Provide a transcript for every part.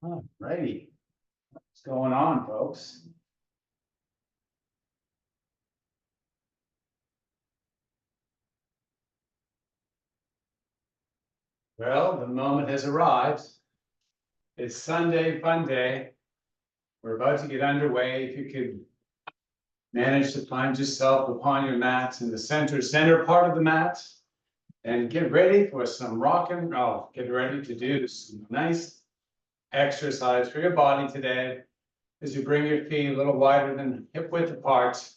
All righty. What's going on, folks? Well, the moment has arrived. It's Sunday, fun day. We're about to get underway. If you could manage to find yourself upon your mat in the center part of the mat and get ready for some rock and roll. Get ready to do some nice exercise for your body today as you bring your feet a little wider than hip width apart,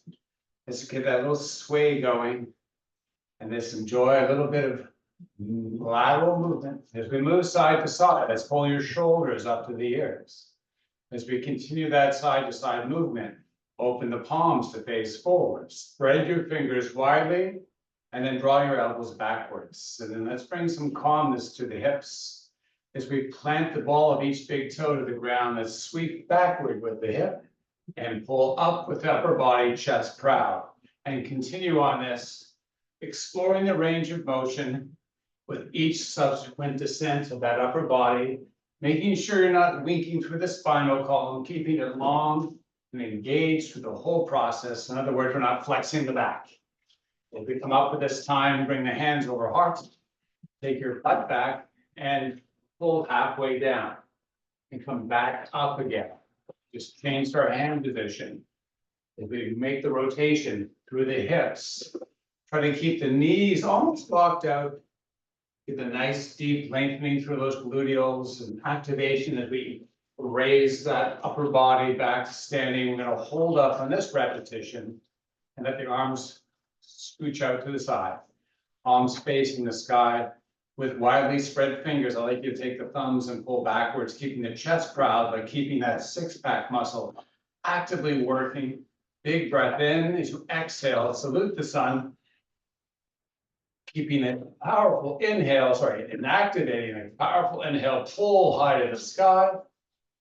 as you get that little sway going, and just enjoy a little bit of lateral movement. As we move side to side, let's pull your shoulders up to the ears. As we continue that side to side movement, open the palms to face forward, spread your fingers widely, and then draw your elbows backwards. And then let's bring some calmness to the hips. As we plant the ball of each big toe to the ground, let's sweep backward with the hip and pull up with the upper body, chest proud. And continue on this, exploring the range of motion with each subsequent descent of that upper body, making sure you're not winking through the spinal column, keeping it long and engaged through the whole process. In other words, we're not flexing the back. If we come up with this time, bring the hands over heart, take your butt back and pull halfway down and come back up again. Just change our hand position. If we make the rotation through the hips, try to keep the knees almost locked out. Get a nice deep lengthening through those gluteals and activation as we raise that upper body back to standing. We're going to hold up on this repetition and let the arms scooch out to the side. Palms facing the sky with widely spread fingers. I like you to take the thumbs and pull backwards, keeping the chest proud, but keeping that six-pack muscle actively working. Big breath in as you exhale, salute the sun. Keeping a powerful inhale, and activating a powerful inhale, pull high to the sky.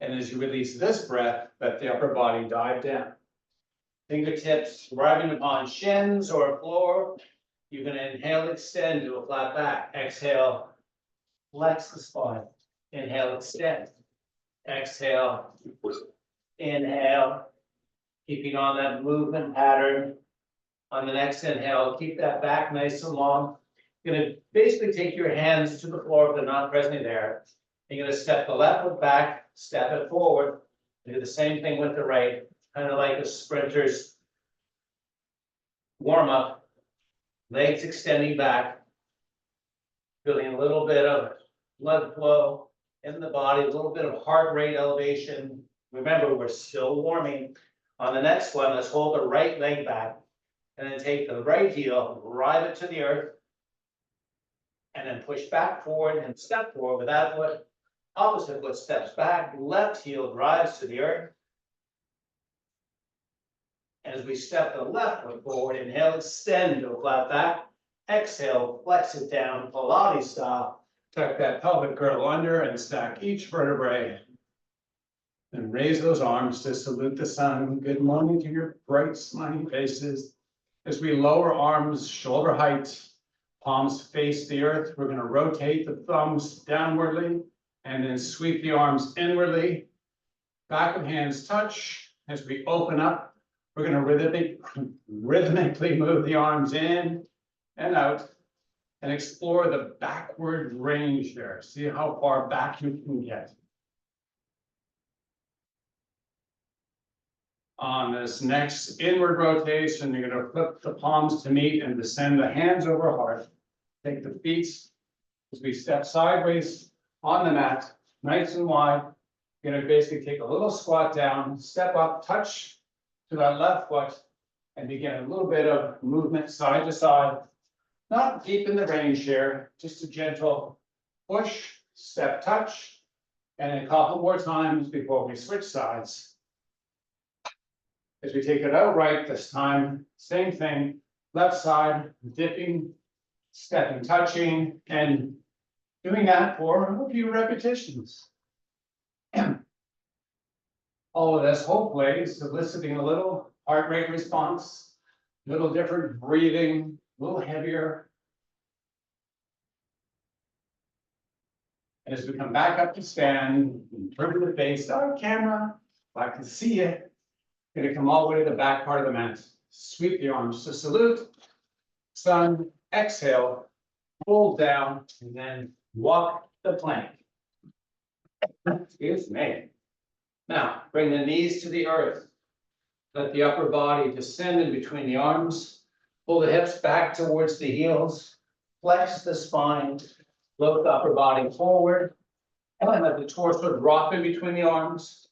And as you release this breath, let the upper body dive down. Fingertips rubbing upon shins or floor. You're going to inhale, extend to a flat back. Exhale, flex the spine. Inhale, extend. Exhale, inhale. Keeping on that movement pattern. On the next inhale, keep that back nice and long. You're going to basically take your hands to the floor if they're not presently there. You're going to step the left foot back, step it forward. Do the same thing with the right, kind of like a sprinter's warm up. Legs extending back, feeling a little bit of blood flow in the body, a little bit of heart rate elevation. Remember, we're still warming. On the next one, let's hold the right leg back and then take the right heel, drive it to the earth, and then push back forward and step forward with that foot. Opposite foot steps back, left heel drives to the earth. As we step the left foot forward, inhale, extend to a flat back. Exhale, flex it down, Pilates style. Tuck that pelvic girdle under and stack each vertebrae. And raise those arms to salute the sun. Good morning to your bright, smiling faces. As we lower arms, shoulder height, palms face the earth, we're going to rotate the thumbs downwardly and then sweep the arms inwardly. Back of hands touch. As we open up, we're going to rhythmically move the arms in and out and explore the backward range there. See how far back you can get. On this next inward rotation, you're going to flip the palms to meet and descend the hands over heart. Take the feet as we step sideways on the mat, nice and wide. You're going to basically take a little squat down, step up, touch to that left foot, and begin a little bit of movement side to side. Not deep in the range here, just a gentle push, step, touch, and a couple more times before we switch sides. As we take it out right this time, same thing, left side, dipping, stepping, touching, and doing that for a few repetitions. All of this hopefully is eliciting a little heart rate response, a little different breathing, a little heavier. And as we come back up to stand, turn to the face, our camera, if I can see you, gonna come all the way to the back part of the mat. Sweep the arms to salute. Sun, exhale, pull down, and then walk the plank. Excuse me. Now, bring the knees to the earth. Let the upper body descend in between the arms. Pull the hips back towards the heels. Flex the spine. Float the upper body forward. And let the torso drop in between the arms.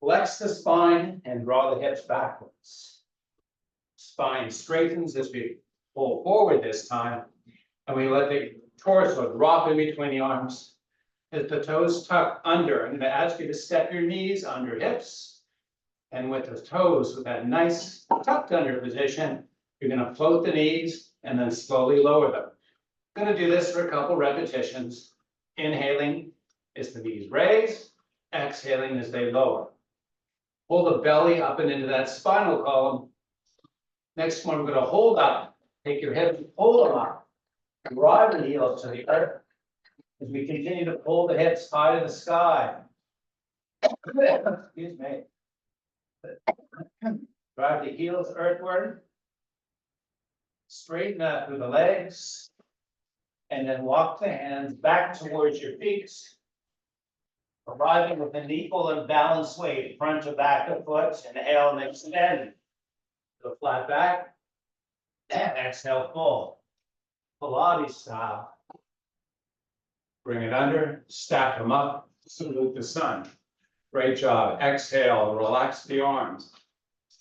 Flex the spine and draw the hips backwards. Spine straightens as we pull forward this time. And we let the torso drop in between the arms. As the toes tuck under, I'm going to ask you to step your knees under hips. And with the toes, with that nice tucked under position, you're going to float the knees and then slowly lower them. I'm going to do this for a couple repetitions. Inhaling as the knees raise, exhaling as they lower. Pull the belly up and into that spinal column. Next one, we're going to hold up. Take your hips, hold them up. Drive the heels to the earth. As we continue to pull the hips high to the sky. Excuse me. Drive the heels earthward. Straighten up through the legs. And then walk the hands back towards your feet. Arriving with an equal and balanced weight, front to back of foot. Inhale and extend. Go flat back. And exhale, full. Pilates style. Bring it under, stack them up, salute the sun. Great job. Exhale, relax the arms.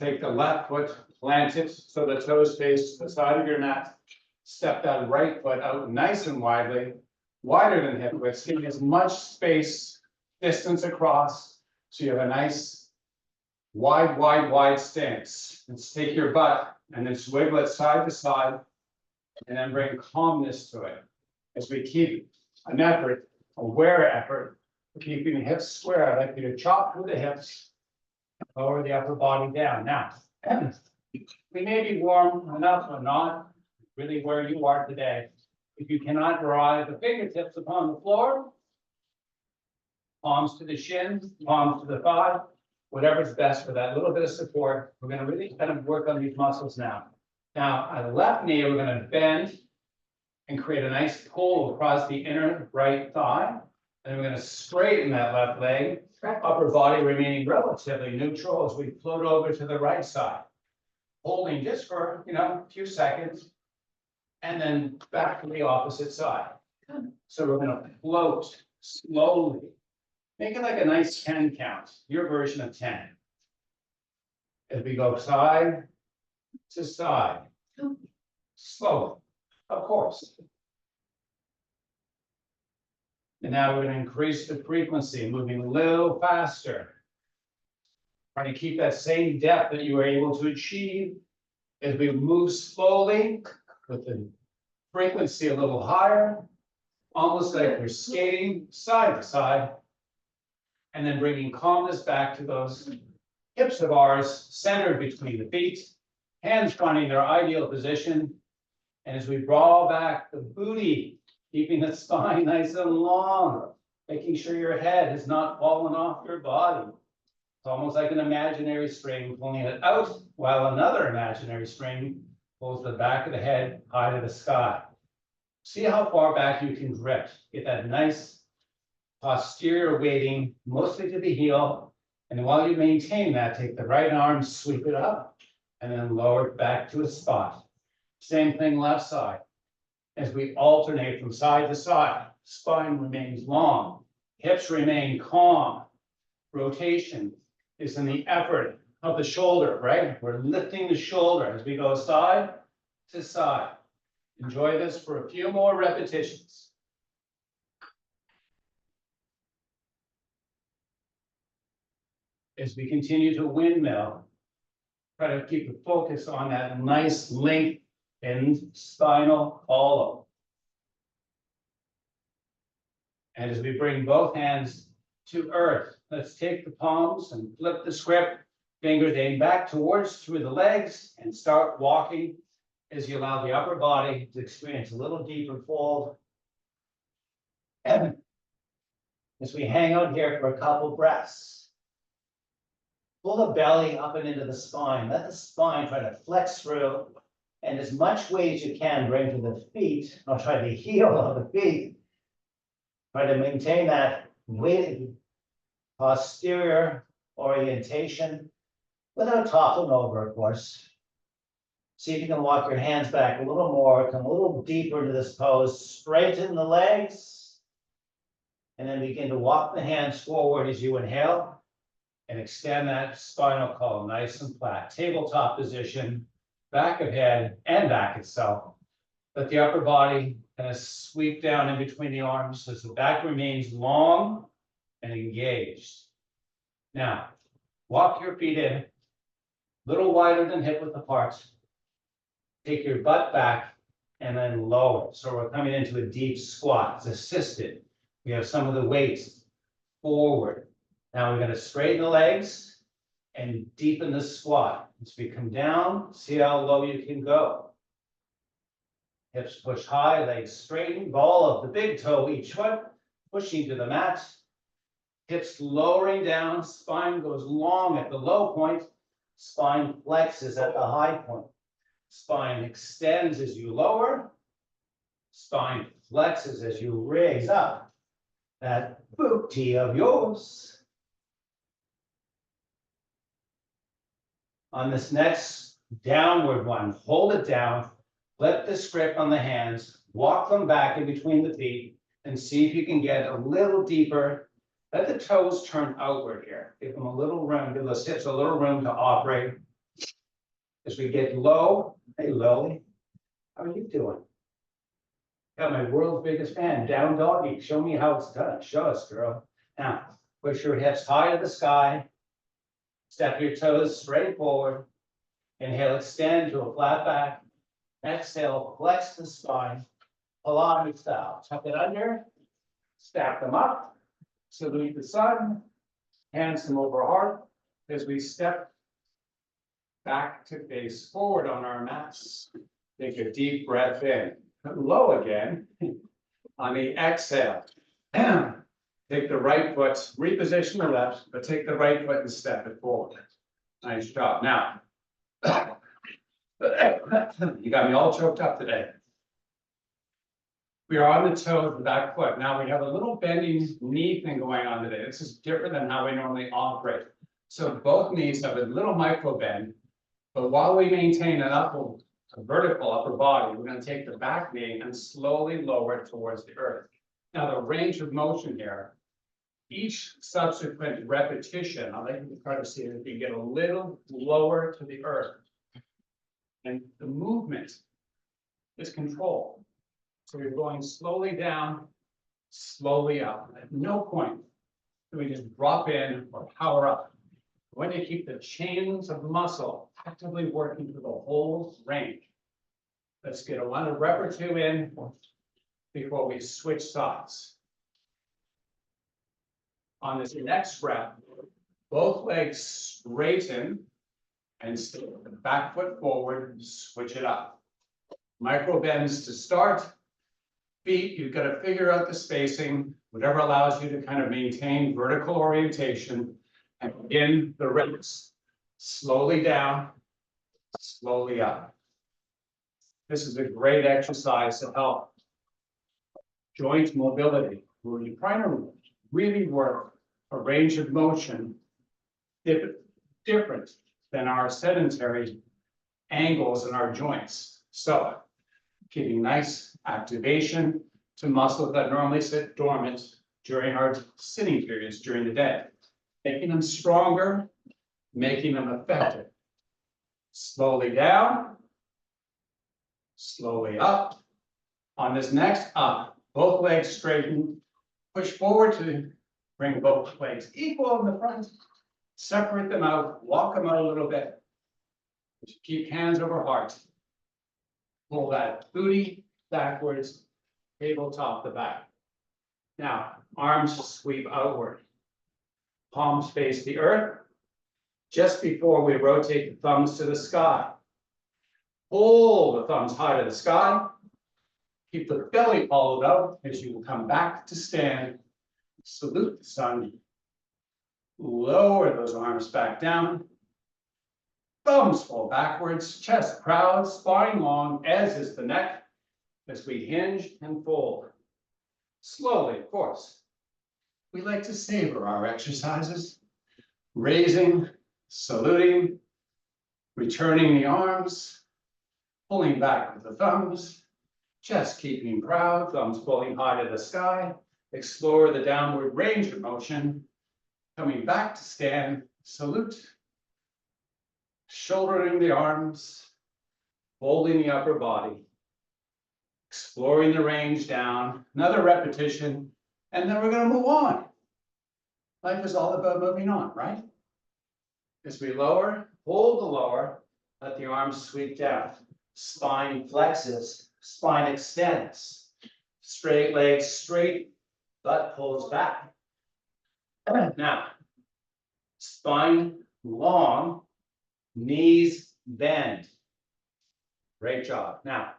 Take the left foot, plant it so the toes face to the side of your mat. Step that right foot out nice and widely, wider than hip width, giving as much space, distance across, so you have a nice wide stance. Let's take your butt and then swiggle it side to side, and then bring calmness to it. As we keep an effort, aware effort, keeping the hips square. I'd like you to chop through the hips, lower the upper body down. Now, we may be warm enough or not, really where you are today. If you cannot drive the fingertips upon the floor, palms to the shins, palms to the thigh, whatever's best for that little bit of support. We're going to really kind of work on these muscles now. Now, on the left knee, we're going to bend and create a nice pull across the inner right thigh. And we're going to straighten that left leg, upper body remaining relatively neutral as we float over to the right side. Holding just for, a few seconds, and then back to the opposite side. So we're going to float slowly. Make it like a nice 10 count, your version of 10. As we go side to side, slowly, of course. And now we're going to increase the frequency, moving a little faster. Trying to keep that same depth that you were able to achieve as we move slowly with the frequency a little higher, almost like we're skating side to side, and then bringing calmness back to those hips of ours centered between the feet, hands finding their ideal position. And as we draw back the booty, keeping the spine nice and long, making sure your head has not fallen off your body. It's almost like an imaginary string pulling it out, while another imaginary string pulls the back of the head high to the sky. See how far back you can drift. Get that nice posterior weighting, mostly to the heel. And while you maintain that, take the right arm, sweep it up, and then lower it back to a spot. Same thing left side. As we alternate from side to side, spine remains long, hips remain calm. Rotation is in the effort of the shoulder, right? We're lifting the shoulder as we go side to side. Enjoy this for a few more repetitions. As we continue to windmill, try to keep the focus on that nice length in spinal column. And as we bring both hands to earth, let's take the palms and flip the script, fingers aim back towards through the legs, and start walking as you allow the upper body to experience a little deeper fold. And as we hang out here for a couple breaths. Pull the belly up and into the spine. Let the spine try to flex through, and as much weight as you can bring to the feet, or try the heel of the feet. Try to maintain that weighted posterior orientation without toppling over, of course. See if you can walk your hands back a little more, come a little deeper into this pose, straighten the legs, and then begin to walk the hands forward as you inhale and extend that spinal column nice and flat. Tabletop position, back of head and back itself. Let the upper body kind of sweep down in between the arms as the back remains long and engaged. Now, walk your feet in, a little wider than hip width apart. Take your butt back and then lower. So we're coming into a deep squat. It's assisted. We have some of the weight forward. Now we're going to straighten the legs and deepen the squat. As we come down, see how low you can go. Hips push high, legs straighten, ball of the big toe each foot, pushing to the mat. Hips lowering down, spine goes long at the low point, spine flexes at the high point. Spine extends as you lower, spine flexes as you raise up. That booty of yours. On this next downward one, hold it down, flip this grip on the hands, walk them back in between the feet, and see if you can get a little deeper. Let the toes turn outward here. Give them a little room, give those hips a little room to operate. As we get low, hey Lily, how are you doing? Got my world's biggest fan, down doggy. Show me how it's done. Show us, girl. Now, push your hips high to the sky. Step your toes straight forward. Inhale, extend to a flat back. Exhale, flex the spine. Pilates style. Tuck it under. Stack them up. Salute the sun. Hands them over heart as we step back to face forward on our mats. Take a deep breath in. Low again. On the exhale, take the right foot, reposition the left, but take the right foot and step it forward. Nice job. Now, you got me all choked up today. We are on the toe of the back foot. Now we have a little bending knee thing going on today. This is different than how we normally operate. So both knees have a little micro bend. But while we maintain a vertical upper body, we're going to take the back knee and slowly lower it towards the earth. Now the range of motion here, each subsequent repetition, I'd like you to try to see if you get a little lower to the earth. And the movement is controlled. So you're going slowly down, slowly up. At no point do we just drop in or power up. We're going to keep the chains of muscle actively working through the whole range. Let's get a rep or two in before we switch sides. On this next rep, both legs straighten and stay with the back foot forward, switch it up. Micro bends to start. Feet, you've got to figure out the spacing, whatever allows you to kind of maintain vertical orientation. And begin the reps. Slowly down, slowly up. This is a great exercise to help joint mobility, where you're trying to really work a range of motion different than our sedentary angles in our joints. So, giving nice activation to muscles that normally sit dormant during our sitting periods during the day. Making them stronger, making them effective. Slowly down, slowly up. On this next up, both legs straighten. Push forward to bring both legs equal in the front. Separate them out, walk them out a little bit. Keep hands over heart. Pull that booty backwards, tabletop the back. Now, arms sweep outward. Palms face the earth. Just before we rotate the thumbs to the sky. Pull the thumbs high to the sky. Keep the belly hollowed out as you will come back to stand. Salute the sun. Lower those arms back down. Thumbs fall backwards, chest proud, spine long, as is the neck, as we hinge and fold. Slowly, of course. We like to savor our exercises, raising, saluting, returning the arms, pulling back with the thumbs, chest keeping proud, thumbs pulling high to the sky, explore the downward range of motion, coming back to stand, salute, shouldering the arms, folding the upper body, exploring the range down, another repetition, and then we're going to move on. Life is all about moving on, right? As we lower, hold the lower, let the arms sweep down. Spine flexes, spine extends. Straight legs straight, butt pulls back. Now, spine long, knees bend. Great job. Now,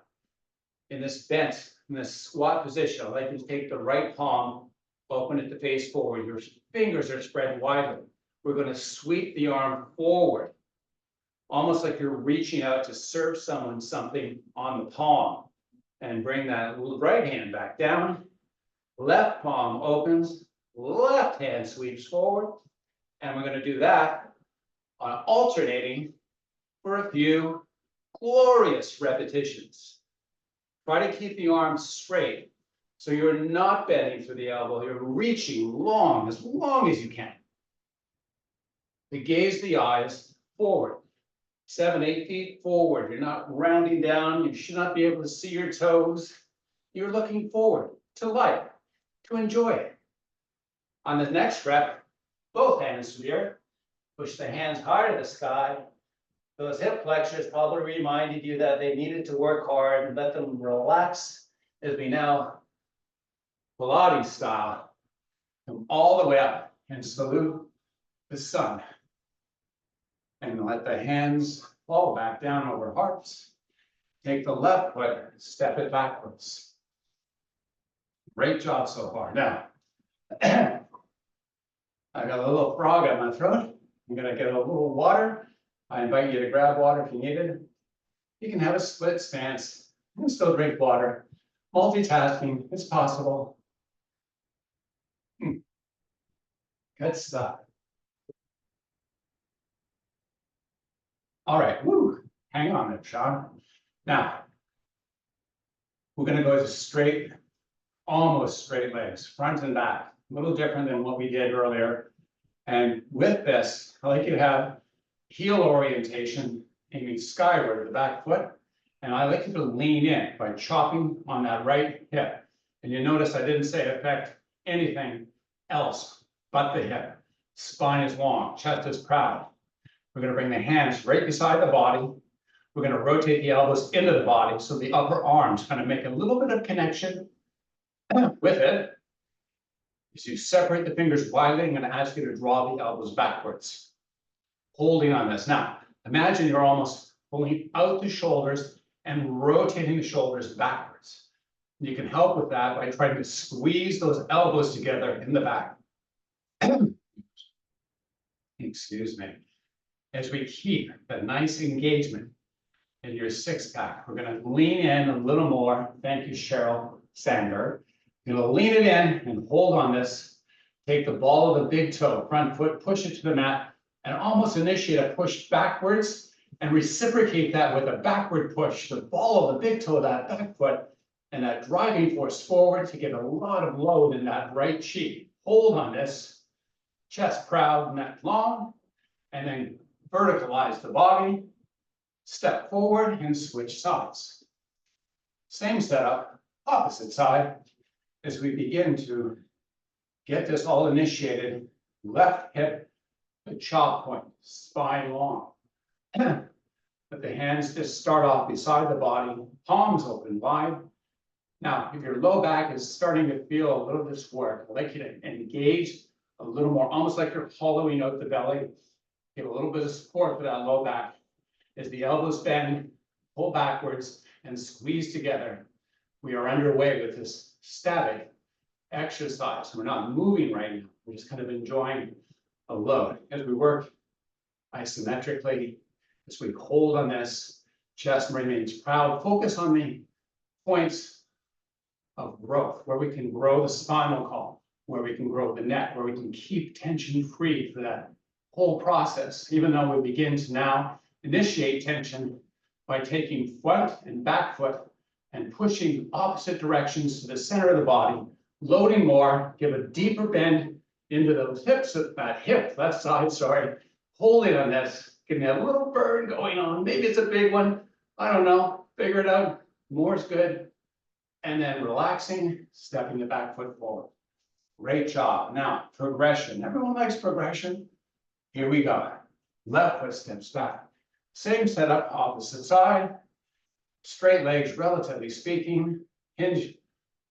in this bent, in this squat position, I'd like you to take the right palm, open it to face forward. Your fingers are spread widely. We're going to sweep the arm forward, almost like you're reaching out to serve someone something on the palm, and bring that right hand back down. Left palm opens, left hand sweeps forward, and we're going to do that on alternating for a few glorious repetitions. Try to keep the arms straight so you're not bending through the elbow. You're reaching long as you can. To gaze the eyes forward, 7, 8 feet forward. You're not rounding down. You should not be able to see your toes. You're looking forward to life, to enjoy it. On the next rep, both hands to the earth. Push the hands high to the sky. Those hip flexors probably reminded you that they needed to work hard, and let them relax as we now, Pilates style, come all the way up and salute the sun. And let the hands fall back down over hearts. Take the left foot, step it backwards. Great job so far. Now, I got a little frog on my throat. I'm gonna get a little water. I invite you to grab water if you need it. You can have a split stance and still drink water. Multitasking is possible. Good stuff. All right, woo, hang on there, Sean. Now, we're gonna go to straight, almost straight legs, front and back. A little different than what we did earlier. And with this, I like you to have heel orientation, aiming skyward with the back foot. And I like you to lean in by chopping on that right hip. And you notice I didn't say affect anything else but the hip. Spine is long, chest is proud. We're going to bring the hands right beside the body. We're going to rotate the elbows into the body so the upper arms kind of make a little bit of connection with it. As you separate the fingers widely, I'm going to ask you to draw the elbows backwards. Holding on this. Now, imagine you're almost pulling out the shoulders and rotating the shoulders backwards. You can help with that by trying to squeeze those elbows together in the back. Excuse me. As we keep that nice engagement in your six pack, we're going to lean in a little more. Thank you, Cheryl Sander. You're going to lean it in and hold on this. Take the ball of the big toe, front foot, push it to the mat, and almost initiate a push backwards and reciprocate that with a backward push. The ball of the big toe, that back foot, and that driving force forward to get a lot of load in that right cheek. Hold on this. Chest proud, neck long, and then verticalize the body, step forward and switch sides. Same setup, opposite side, as we begin to get this all initiated. Left hip, the chop point, spine long. Let the hands just start off beside the body, palms open wide. Now, if your low back is starting to feel a little dysphoric, I'd like you to engage a little more, almost like you're hollowing out the belly. Give a little bit of support for that low back. As the elbows bend, pull backwards and squeeze together. We are underway with this static exercise. We're not moving right now. We're just kind of enjoying a load as we work isometrically, as we hold on this, chest remains proud. Focus on the points of growth, where we can grow the spinal column, where we can grow the neck, where we can keep tension free for that whole process, even though we begin to now initiate tension by taking front and back foot and pushing opposite directions to the center of the body, loading more, give a deeper bend into those hips, left side, sorry, holding on this, give me a little burn going on, maybe it's a big one, I don't know, figure it out, more is good. And then relaxing, stepping the back foot forward. Great job. Now, progression. Everyone likes progression. Here we go. Left foot steps back. Same setup, opposite side. Straight legs, relatively speaking. Hinge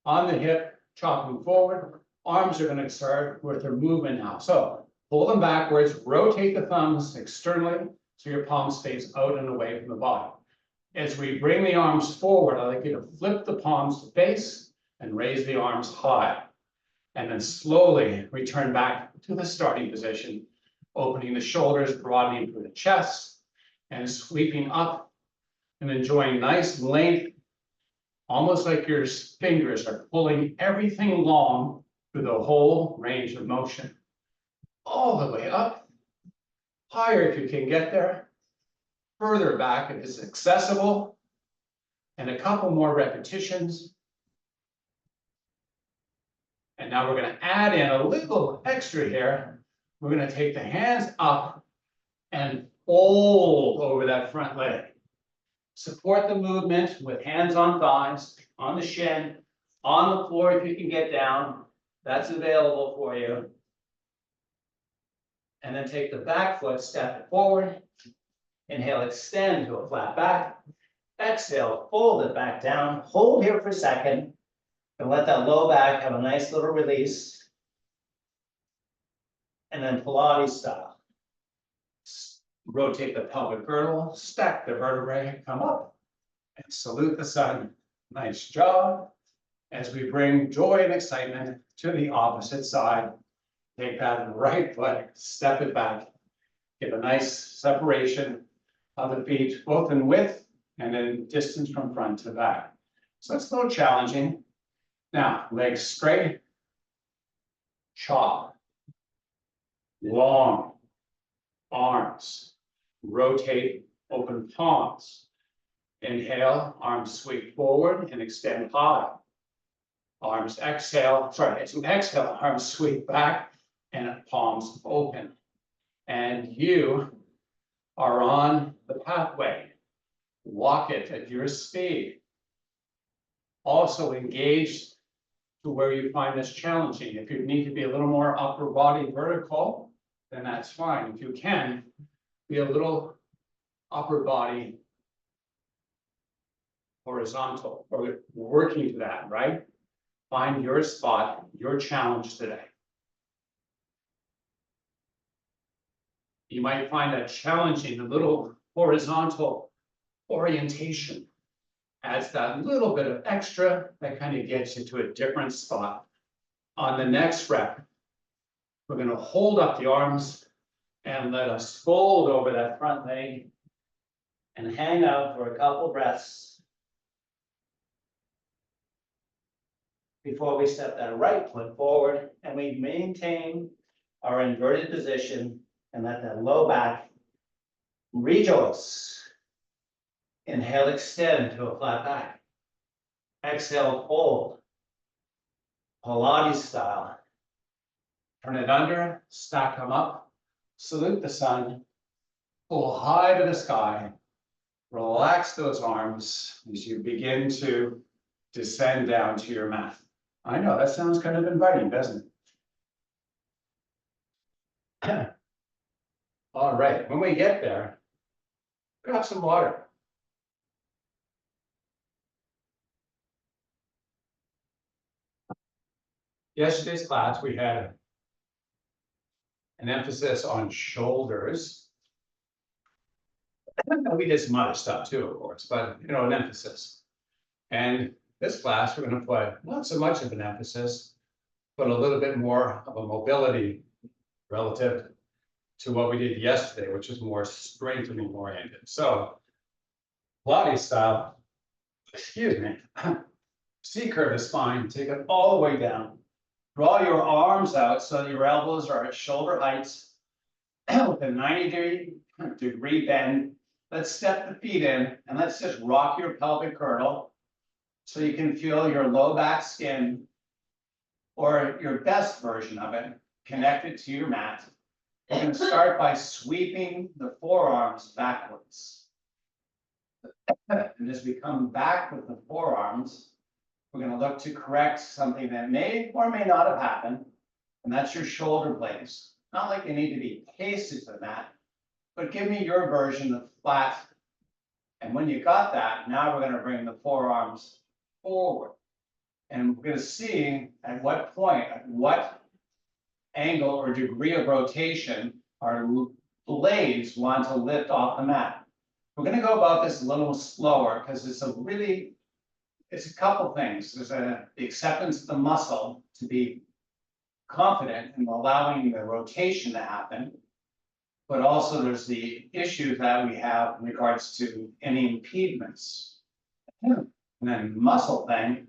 on the hip, chopping forward. Arms are going to start with their movement now. So pull them backwards, rotate the thumbs externally so your palm stays out and away from the body. As we bring the arms forward, I'd like you to flip the palms to face and raise the arms high. And then slowly return back to the starting position, opening the shoulders, broadening through the chest, and sweeping up and enjoying nice length, almost like your fingers are pulling everything long through the whole range of motion. All the way up, higher if you can get there, further back if it's accessible, and a couple more repetitions. And now we're going to add in a little extra here. We're going to take the hands up and fold over that front leg. Support the movement with hands on thighs, on the shin, on the floor if you can get down. That's available for you. And then take the back foot, step it forward. Inhale, extend to a flat back. Exhale, fold it back down. Hold here for a second. And let that low back have a nice little release. And then Pilates style. Rotate the pelvic girdle, stack the vertebrae, come up, and salute the sun. Nice job. As we bring joy and excitement to the opposite side, take that right foot, step it back, give a nice separation of the feet, both in width and in distance from front to back. So it's a little challenging. Now, legs straight, chop, long, arms, rotate, open palms. Inhale, arms sweep forward and extend high. Arms exhale, exhale, arms sweep back and palms open. And you are on the pathway. Walk it at your speed. Also engage to where you find this challenging. If you need to be a little more upper body vertical, then that's fine. If you can, be a little upper body horizontal, or working to that, right? Find your spot, your challenge today. You might find that challenging, a little horizontal orientation. Adds that little bit of extra that kind of gets you to a different spot. On the next rep, we're going to hold up the arms and let us fold over that front leg and hang out for a couple breaths before we step that right foot forward and we maintain our inverted position and let that low back rejoice. Inhale, extend to a flat back. Exhale, fold. Pilates style. Turn it under, stack them up, salute the sun, pull high to the sky, relax those arms as you begin to descend down to your mat. I know, that sounds kind of inviting, doesn't it? All right, when we get there, grab some water. Yesterday's class, we had an emphasis on shoulders. We did some other stuff too, of course, but you know, an emphasis. And this class, we're going to put not so much of an emphasis but a little bit more of a mobility relative to what we did yesterday, which is more strengthening oriented. So Pilates style, excuse me, C curve the spine, take it all the way down. Draw your arms out so your elbows are at shoulder heights with a 90-degree bend. Let's step the feet in and let's just rock your pelvic girdle so you can feel your low back skin or your best version of it connected to your mat. We're going to start by sweeping the forearms backwards. And as we come back with the forearms, we're going to look to correct something that may or may not have happened, and that's your shoulder blades. Not like they need to be pasted to the mat, but give me your version of flat. And when you got that, now we're going to bring the forearms forward. And we're going to see at what point, at what angle or degree of rotation our blades want to lift off the mat. We're going to go about this a little slower because it's a couple things. There's the acceptance of the muscle to be confident in allowing the rotation to happen. But also there's the issue that we have in regards to any impediments. And then muscle thing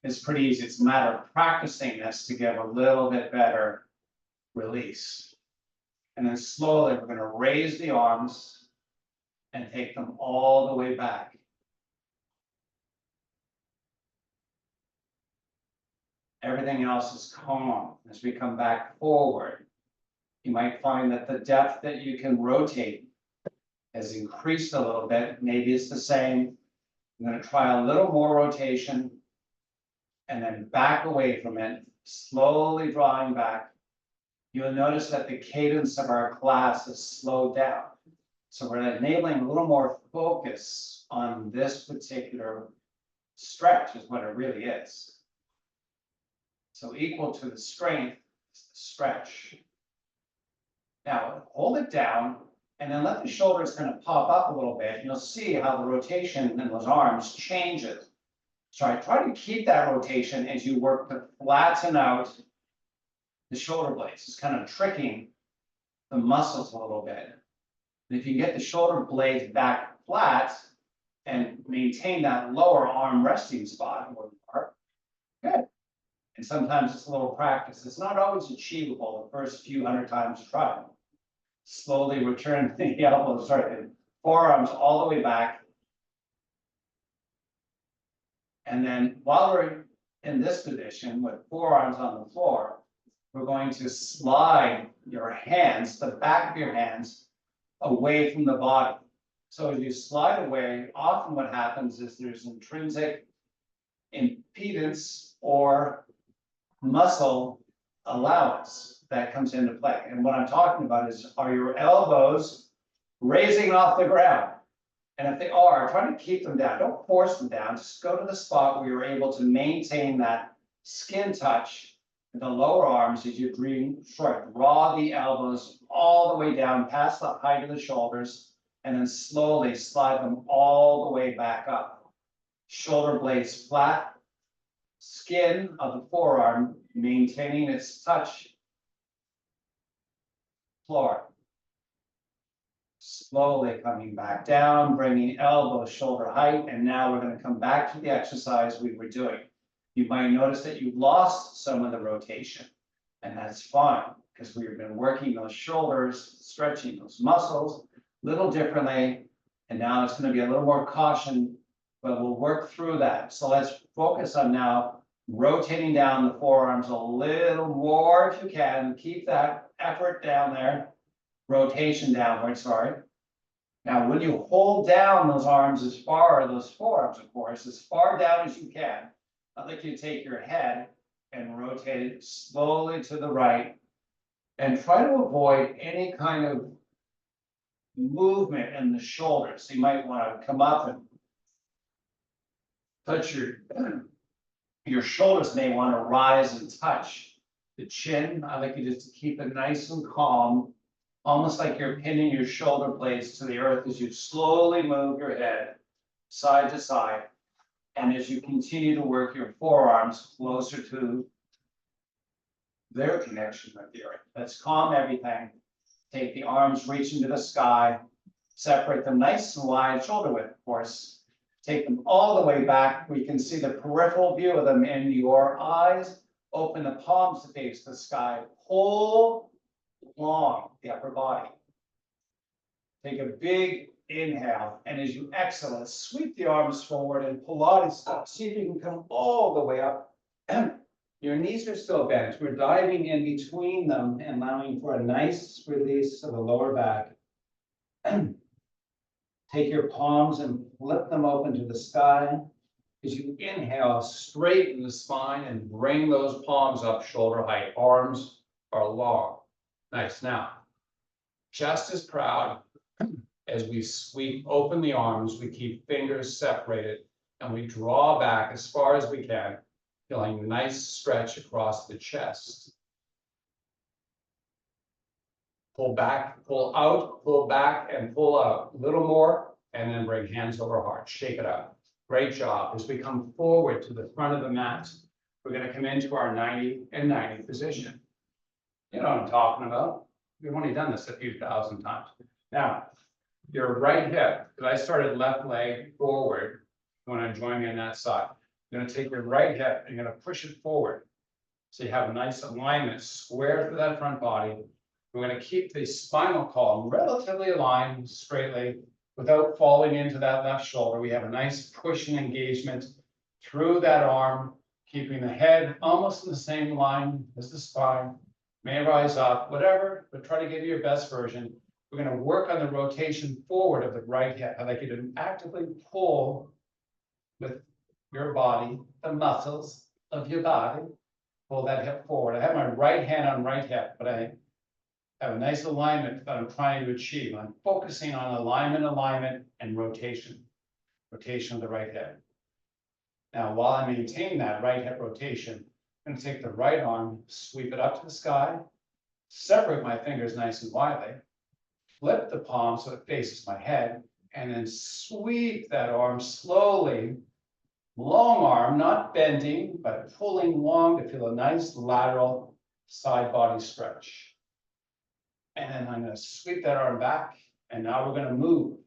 is pretty easy. It's a matter of practicing this to get a little bit better release. And then slowly we're going to raise the arms and take them all the way back. Everything else is calm. As we come back forward, you might find that the depth that you can rotate has increased a little bit. Maybe it's the same. I'm going to try a little more rotation and then back away from it, slowly drawing back. You'll notice that the cadence of our class is slowed down. So we're enabling a little more focus on this particular stretch is what it really is. So equal to the strength is the stretch. Now hold it down and then let the shoulders kind of pop up a little bit. And you'll see how the rotation in those arms changes. So I try to keep that rotation as you work to flatten out the shoulder blades. It's kind of tricking the muscles a little bit. And if you get the shoulder blades back flat and maintain that lower arm resting spot where you are, good. And sometimes it's a little practice. It's not always achievable the first few hundred times you try it. Slowly return the elbows, sorry, the forearms all the way back. And then while we're in this position with forearms on the floor, we're going to slide your hands, the back of your hands, away from the body. So as you slide away, often what happens is there's intrinsic impedance or muscle allowance that comes into play. And what I'm talking about is, are your elbows raising off the ground? And if they are, try to keep them down. Don't force them down. Just go to the spot where you're able to maintain that skin touch in the lower arms as you draw the elbows all the way down past the height of the shoulders, and then slowly slide them all the way back up. Shoulder blades flat, skin of the forearm maintaining its touch floor. Slowly coming back down, bringing elbows shoulder height, and now we're going to come back to the exercise we were doing. You might notice that you lost some of the rotation, and that's fine because we've been working those shoulders, stretching those muscles a little differently, and now it's going to be a little more caution, but we'll work through that. So let's focus on now rotating down the forearms a little more if you can. Keep that effort down there. Rotation downward, sorry. Now, when you hold down those arms those forearms, of course, as far down as you can, I'd like you to take your head and rotate it slowly to the right and try to avoid any kind of movement in the shoulders. So you might want to come up and touch your shoulders may want to rise and touch the chin. I'd like you just to keep it nice and calm, almost like you're pinning your shoulder blades to the earth as you slowly move your head side to side. And as you continue to work your forearms closer to their connection with the earth. Let's calm everything. Take the arms, reach into the sky. Separate them nice and wide, shoulder width, of course. Take them all the way back. We can see the peripheral view of them in your eyes. Open the palms to face the sky. Pull long the upper body. Take a big inhale, and as you exhale, sweep the arms forward and Pilates style. See if you can come all the way up. Your knees are still bent. We're diving in between them and allowing for a nice release of the lower back. Take your palms and flip them open to the sky. As you inhale, straighten the spine and bring those palms up shoulder height. Arms are long. Nice. Now, just as proud as we sweep open the arms, we keep fingers separated and we draw back as far as we can, feeling a nice stretch across the chest. Pull back, pull out, pull back, and pull out. A little more, and then bring hands over heart. Shake it up. Great job. As we come forward to the front of the mat, we're going to come into our 90 and 90 position. You know what I'm talking about. We've only done this a few thousand times. Now, your right hip, because I started left leg forward when I joined me on that side. You're going to take your right hip and you're going to push it forward. So you have a nice alignment square through that front body. We're going to keep the spinal column relatively aligned straightly without falling into that left shoulder. We have a nice push and engagement through that arm, keeping the head almost in the same line as the spine. May rise up, whatever, but try to give you your best version. We're going to work on the rotation forward of the right hip. I'd like you to actively pull with your body, the muscles of your body. Pull that hip forward. I have my right hand on right hip, but I have a nice alignment that I'm trying to achieve. I'm focusing on alignment, and rotation. Rotation of the right hip. Now, while I maintain that right hip rotation, I'm going to take the right arm, sweep it up to the sky, separate my fingers nice and widely, flip the palm so it faces my head, and then sweep that arm slowly. Long arm, not bending, but pulling long to feel a nice lateral side body stretch. And then I'm going to sweep that arm back, and now we're going to move.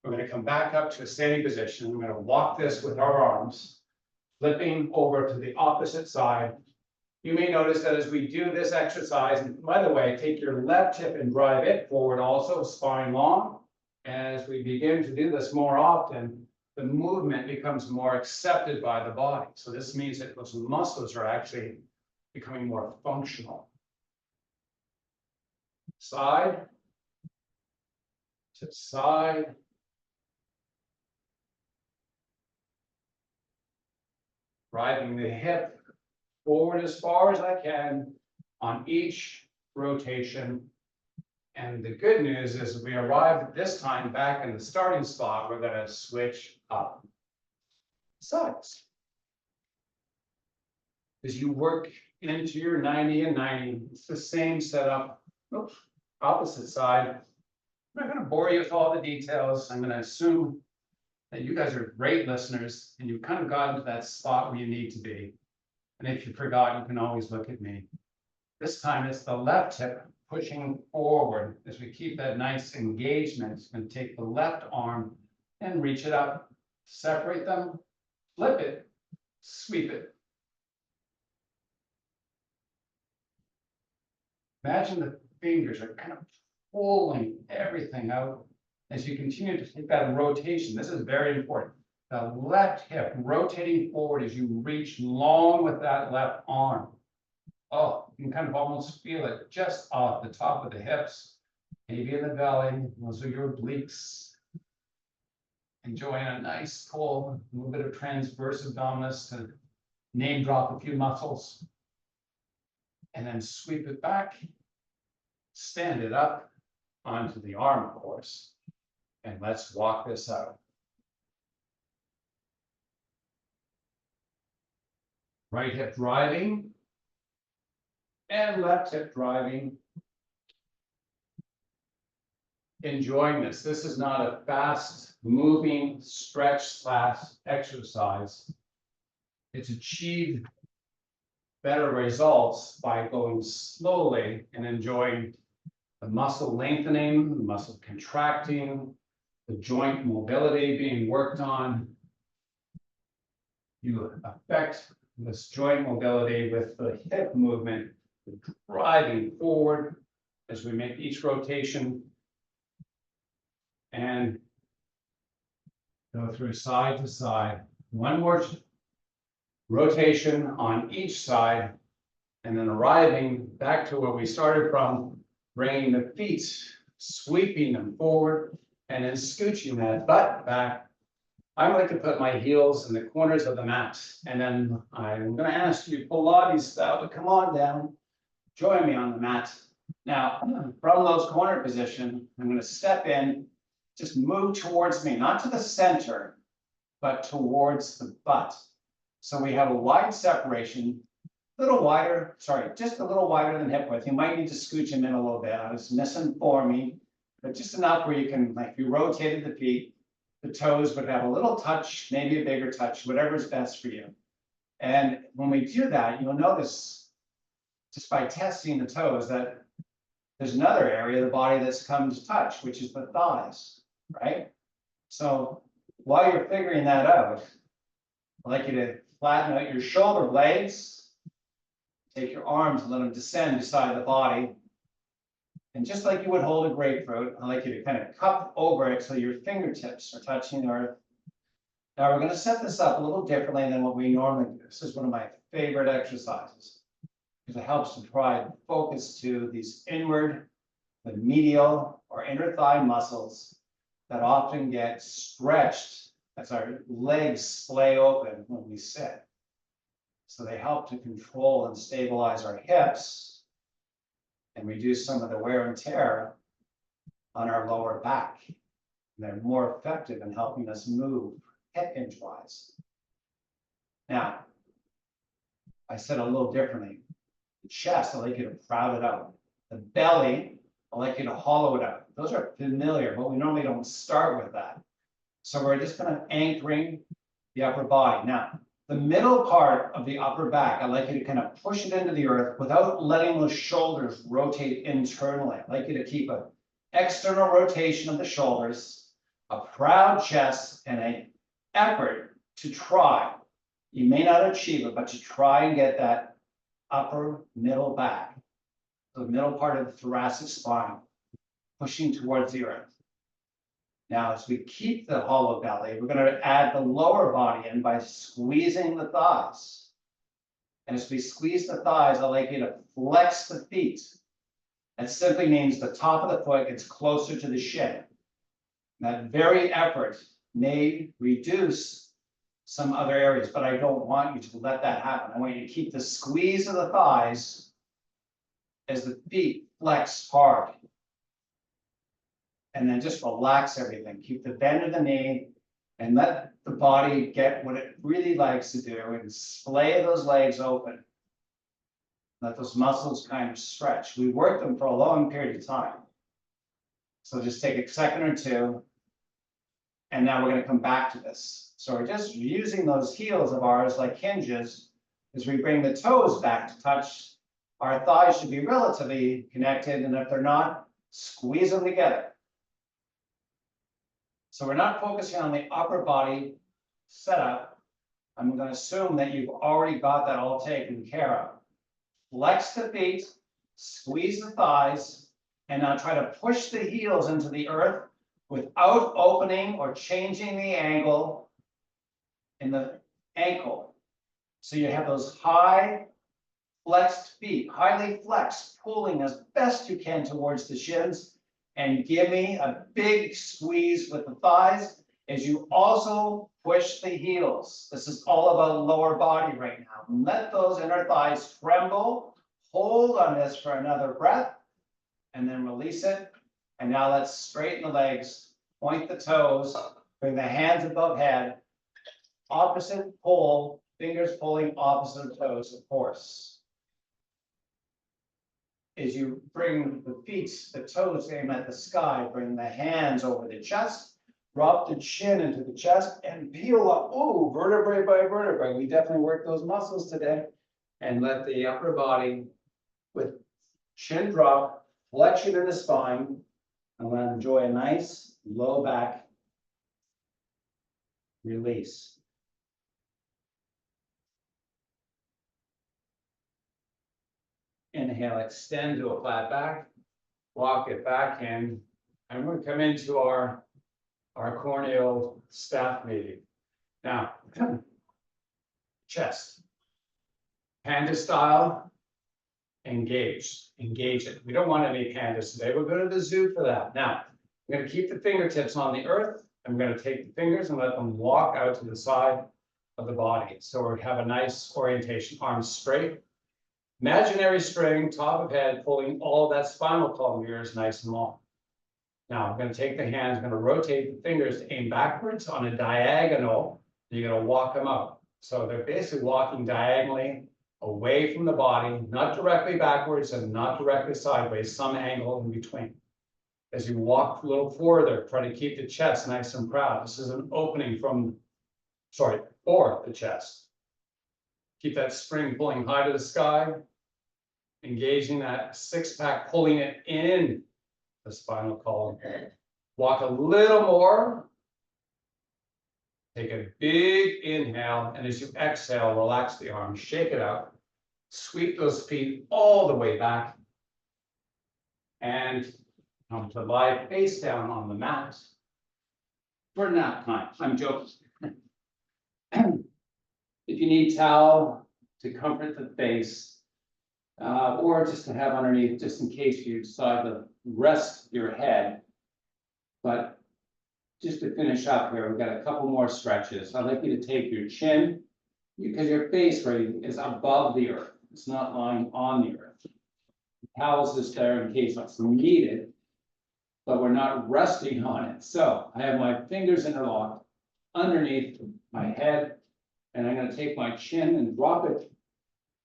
We're going to come back up to a standing position. We're going to walk this with our arms, flipping over to the opposite side. You may notice that as we do this exercise, and by the way, take your left hip and drive it forward also, spine long. And as we begin to do this more often, the movement becomes more accepted by the body. So this means that those muscles are actually becoming more functional. Side to side. Driving the hip forward as far as I can on each rotation. And the good news is we arrived at this time back in the starting spot, we're going to switch up sides. As you work into your 90 and 90, it's the same setup. Oops, opposite side. I'm not going to bore you with all the details. I'm going to assume that you guys are great listeners and you've kind of gotten to that spot where you need to be. And if you forgot, you can always look at me. This time it's the left hip pushing forward as we keep that nice engagement. And take the left arm and reach it up, separate them, flip it, sweep it. Imagine the fingers are kind of pulling everything out as you continue to take that rotation. This is very important. The left hip rotating forward as you reach long with that left arm. Oh, you can kind of almost feel it just off the top of the hips, maybe in the belly. Those are your obliques. Enjoying a nice pull, a little bit of transverse abdominis to name drop a few muscles. And then sweep it back, stand it up onto the arm, of course. And let's walk this out. Right hip driving. And left hip driving. Enjoying this. This is not a fast moving stretch / exercise. It's achieved better results by going slowly and enjoying the muscle lengthening, the muscle contracting, the joint mobility being worked on. You affect this joint mobility with the hip movement, driving forward as we make each rotation and go through side to side. One more rotation on each side, and then arriving back to where we started from, bringing the feet, sweeping them forward, and then scooching that butt back. I like to put my heels in the corners of the mat, and then I'm going to ask you Pilates style to come on down, join me on the mat. Now, from those corner position, I'm going to step in, just move towards me, not to the center, but towards the butt. So we have a wide separation, a little wider, sorry, just a little wider than hip width. You might need to scooch them in a little bit. I was misinforming, but just enough where you can, like, if you rotated the feet, the toes would have a little touch, maybe a bigger touch, whatever's best for you. And when we do that, you'll notice just by testing the toes that there's another area of the body that's come to touch, which is the thighs, right? So while you're figuring that out, I'd like you to flatten out your shoulder blades, take your arms and let them descend beside the body. And just like you would hold a grapefruit, I'd like you to kind of cup over it so your fingertips are touching the earth. Now we're going to set this up a little differently than what we normally do. This is one of my favorite exercises because it helps to provide focus to these inward, the medial or inner thigh muscles that often get stretched as our legs splay open when we sit. So they help to control and stabilize our hips and reduce some of the wear and tear on our lower back. And they're more effective in helping us move hip hinge wise. Now, I said a little differently. The chest, I like you to crowd it out. The belly, I like you to hollow it out. Those are familiar, but we normally don't start with that. So we're just kind of anchoring the upper body. Now, the middle part of the upper back, I like you to kind of push it into the earth without letting those shoulders rotate internally. I like you to keep an external rotation of the shoulders, a proud chest, and an effort to try. You may not achieve it, but to try and get that upper middle back, the middle part of the thoracic spine, pushing towards the earth. Now, as we keep the hollow belly, we're going to add the lower body in by squeezing the thighs. And as we squeeze the thighs, I'd like you to flex the feet. That simply means the top of the foot gets closer to the shin. That very effort may reduce some other areas, but I don't want you to let that happen. I want you to keep the squeeze of the thighs as the feet flex hard. And then just relax everything. Keep the bend of the knee and let the body get what it really likes to do and splay those legs open. Let those muscles kind of stretch. We work them for a long period of time. So just take a second or two. And now we're going to come back to this. So we're just using those heels of ours like hinges as we bring the toes back to touch. Our thighs should be relatively connected, and if they're not, squeeze them together. So we're not focusing on the upper body setup. I'm going to assume that you've already got that all taken care of. Flex the feet, squeeze the thighs, and now try to push the heels into the earth without opening or changing the angle in the ankle. So you have those high flexed feet, highly flexed, pulling as best you can towards the shins. And give me a big squeeze with the thighs as you also push the heels. This is all about lower body right now. Let those inner thighs tremble. Hold on this for another breath and then release it. And now let's straighten the legs, point the toes, bring the hands above head, opposite pull, fingers pulling opposite toes, of course. As you bring the feet, the toes aim at the sky, bring the hands over the chest, drop the chin into the chest and peel up. Oh, vertebrae by vertebrae. We definitely work those muscles today. And let the upper body with chin drop, flexion in the spine. I'm going to enjoy a nice low back release. Inhale, extend to a flat back, walk it back in, and we're going to come into our corneal staff meeting. Now, chest, panda style, engage it. We don't want any pandas today. We'll go to the zoo for that. Now, I'm going to keep the fingertips on the earth. I'm going to take the fingers and let them walk out to the side of the body. So we have a nice orientation, arms straight. Imaginary string, top of head, pulling all of that spinal column here is nice and long. Now I'm going to take the hands, I'm going to rotate the fingers to aim backwards on a diagonal. You're going to walk them out. So they're basically walking diagonally away from the body, not directly backwards and not directly sideways, some angle in between. As you walk a little further, try to keep the chest nice and proud. This is an opening for the chest. Keep that spring pulling high to the sky, engaging that six-pack, pulling it in the spinal column. Walk a little more. Take a big inhale, and as you exhale, relax the arms, shake it out. Sweep those feet all the way back. And come to lie face down on the mat for nap time. I'm joking. If you need towel to comfort the face, or just to have underneath, just in case you decide to rest your head. But just to finish up here, we've got a couple more stretches. I'd like you to take your chin, because your face right is above the earth. It's not lying on the earth. The towel's just there in case it's needed, but we're not resting on it. So I have my fingers interlocked underneath my head, and I'm going to take my chin and drop it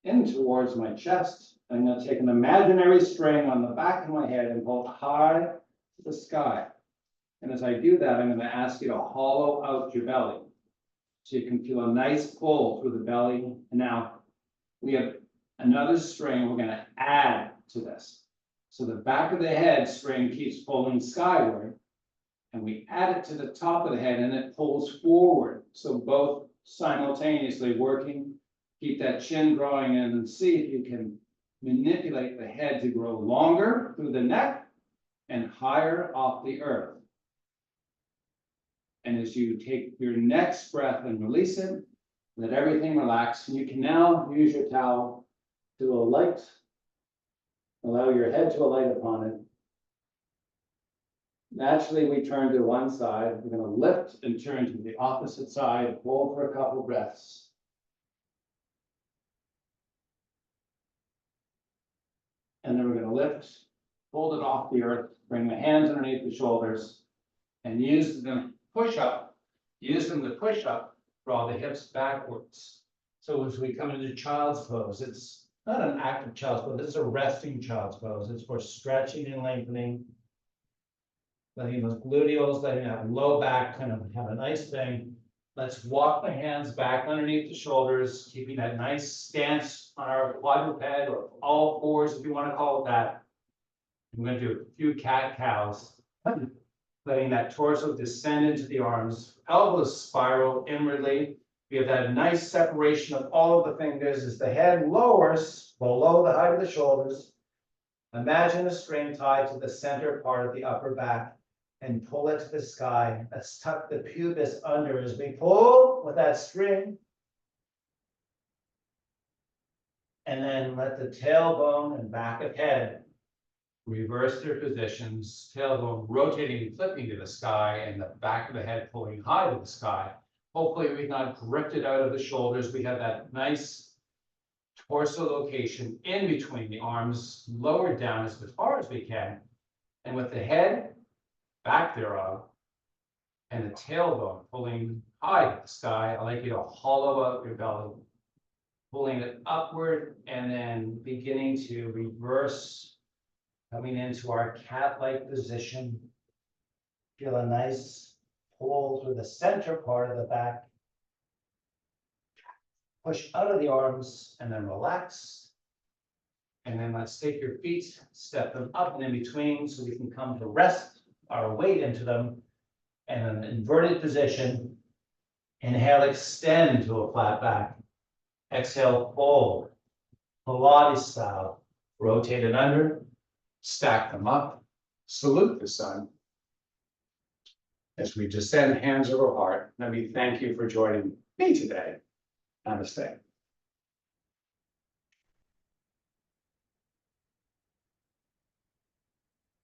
in towards my chest. I'm going to take an imaginary string on the back of my head and pull it high to the sky. And as I do that, I'm going to ask you to hollow out your belly, so you can feel a nice pull through the belly. And now we have another string we're going to add to this. So the back of the head string keeps pulling skyward, and we add it to the top of the head, and it pulls forward. So both simultaneously working. Keep that chin growing in, and see if you can manipulate the head to grow longer through the neck and higher off the earth. And as you take your next breath and release it, let everything relax. And you can now use your towel to alight, allow your head to alight upon it. Naturally, we turn to one side. We're going to lift and turn to the opposite side. Hold for a couple breaths. And then we're going to lift, hold it off the earth, bring the hands underneath the shoulders, and use them to push up. Use them to push up, draw the hips backwards. So as we come into child's pose, it's not an active child's pose, it's a resting child's pose. It's for stretching and lengthening. Letting those gluteals, letting that low back kind of have a nice thing. Let's walk the hands back underneath the shoulders, keeping that nice stance on our quadruped or all fours, if you want to call it that. I'm going to do a few cat-cows, letting that torso descend into the arms, elbows spiral inwardly. We have that nice separation of all of the fingers as the head lowers below the height of the shoulders. Imagine a string tied to the center part of the upper back, and pull it to the sky. Let's tuck the pubis under as we pull with that string. And then let the tailbone and back of head reverse their positions. Tailbone rotating and flipping to the sky, and the back of the head pulling high to the sky. Hopefully we've not drifted out of the shoulders. We have that nice torso location in between the arms, lowered down as far as we can. And with the head back thereof, and the tailbone pulling high to the sky, I'd like you to hollow out your belly, pulling it upward, and then beginning to reverse, coming into our cat-like position. Feel a nice pull through the center part of the back. push out of the arms and then relax. And then let's take your feet, step them up and in between so we can come to rest our weight into them. And an inverted position. Inhale, extend to a flat back. Exhale, fold. Pilates style. Rotate it under. Stack them up, salute the sun. As we descend hands over heart, let me thank you for joining me today. Namaste.